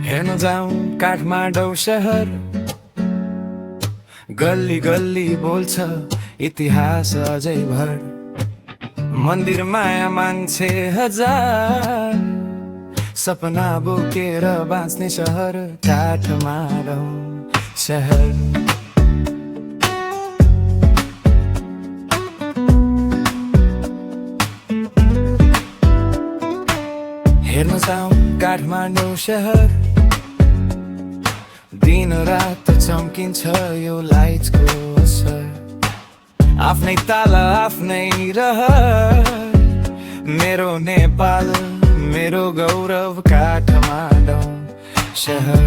हेर्न जाऊँ काठमाडौँ शहर, गल्ली गल्ली बोल्छ इतिहास अझै भर। मन्दिर माया मान्छे हजार, सपना बोकेर बाँच्ने शहर काठमाडौँ शहर। हेर्न जाऊँ काठमाडौँ शहर, दिन रात चम्किन्छ यो लाइटको असर। आफ्नै ताला आफ्नै रहर, मेरो नेपाल मेरो गौरव काठमाडौँ शहर।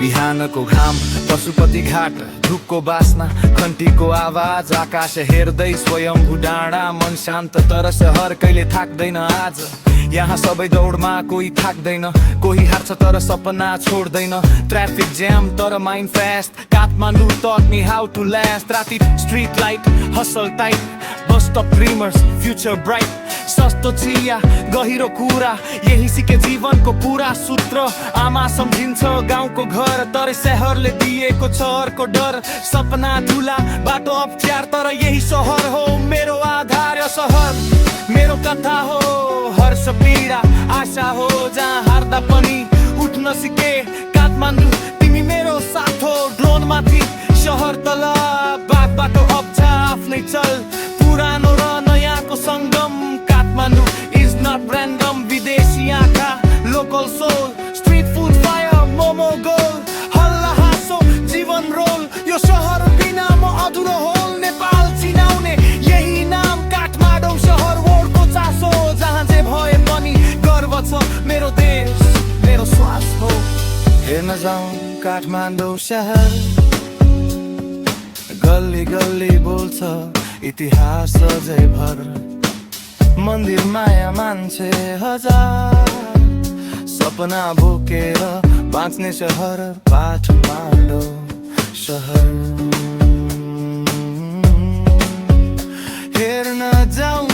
बिहानको घाम, पशुपति घाट, धुपको बास्ना, घन्टीको आवाज, आकाश हेर्दै स्वयम्भू डाँडा। मन शान्त तर शहर कहिले थाक्दैन आज। यहाँ सबै दौडमा कोही थाक्दैन, कोही हार्छ तर सपना छोड्दैन। ट्राफिक ज्याम तर mind fast, Kathmandu taught me how to last। राति स्ट्रिट लाइट, हसल टाइट, बस स्टप ड्रिमर्स, फ्युचर ब्राइट। सस्तो चिया, गहिरो कुरा, यही सिके जीवनको पुरा सूत्र। आमा सम्झिन्छ गाउँको घर, तर शहरले दिएको छ अर्को डर। सपना ठुला, बाटो अप्ठ्यार, तर यही सहर हो मेरो आधार। यो सहर मेरो कथा हो, हर्ष पीडा आशा हो। जहाँ हार्दा पनि उठ्न सिके काठमाडौँ, तिमी मेरो साथ हो। ड्रोन माथि सहर तल, बाटो अप्ठ्या आफ्नै चल। पुरानो र नयाँको सङ्गम, काठमाडौँ इज नट ऱ्यान्डम। विदेशी आँखा, local soul, street food fire, momo गोल। हल्ला हाँसो जीवन रोल, यो सहर बिना म अधुरो होल। नेपाल चिनाउने यही नाम काठमाडौँ शहर, वोडको चासो। जहाँ जे भए पनि गर्व छ मेरो देश मेरो श्वास हो। हेर्न जाऊँ काठमाडौँ शहर, गल्ली गल्ली बोल्छ इतिहास अझै भर। मन्दिर माया मान्छे हजार, सपना बोकेर बाँच्ने शहर काठमाडौँ शहर। हेर्न जाऊँ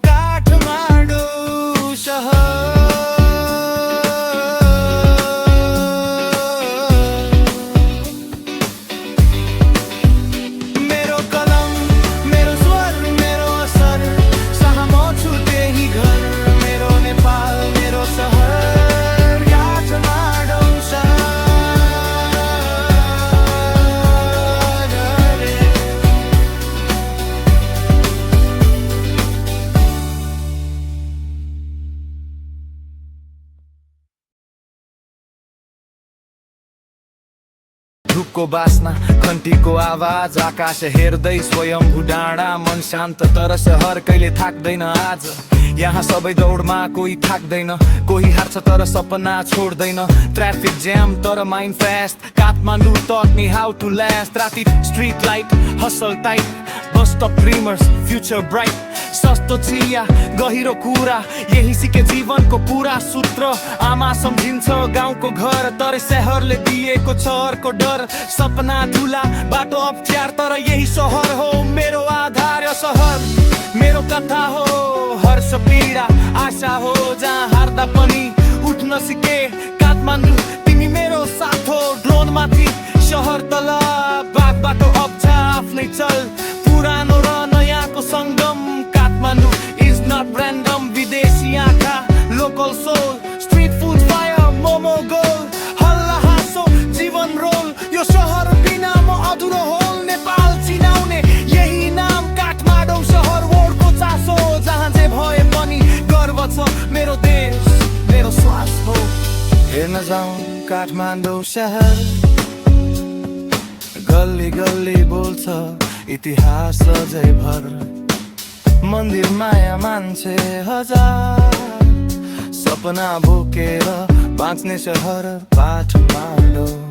काठमाडौँ शहर, धुपको बास्ना, घन्टीको आवाज, आकाश हेर्दै स्वयम्भू डाँडा। मन शान्त तर शहर कहिले थाक्दैन आज। यहाँ सबै दौडमा कोही थाक्दैन, कोही हार्छ तर सपना छोड्दैन। ट्राफिक ज्याम तर mind fast, Kathmandu taught me how to last। राति स्ट्रिट लाइट, हसल टाइट, बस स्टप ड्रिमर्स, फ्युचर ब्राइट। सस्तो चिया, गहिरो कुरा, यही सिके जीवनको पुरा सूत्र। आमा सम्झिन्छ गाउँको घर, तर शहरले दिएको छ अर्को डर। सपना ठुला, बाटो अप्ठ्यार, तर यही सहर हो मेरो आधार। यो सहर मेरो कथा हो, हर्ष पीडा आशा हो। जहाँ हार्दा पनि उठ्न सिके काठमाडौँ, तिमी मेरो साथ हो। ड्रोन माथि सहर तल, बाटो अप्ठ्या आफ्नै चल। पुरानो र नयाँको सङ्गम, काठमाडौँ इज नट ऱ्यान्डम। विदेशी आँखा, local soul, street food fire, momo गोल। हल्ला हाँसो जीवन रोल, यो सहर बिना म अधुरो होल। नेपाल चिनाउने यही नाम काठमाडौँ शहर, वोडको चासो। जहाँ जे भए पनि गर्व छ मेरो देश मेरो श्वास हो। हेर्न जाऊँ काठमाडौँ शहर, गल्ली गल्ली बोल्छ इतिहास अझै भर। मन्दिर माया मान्छे हजार, सपना बोकेर बाँच्ने शहर काठमाडौँ।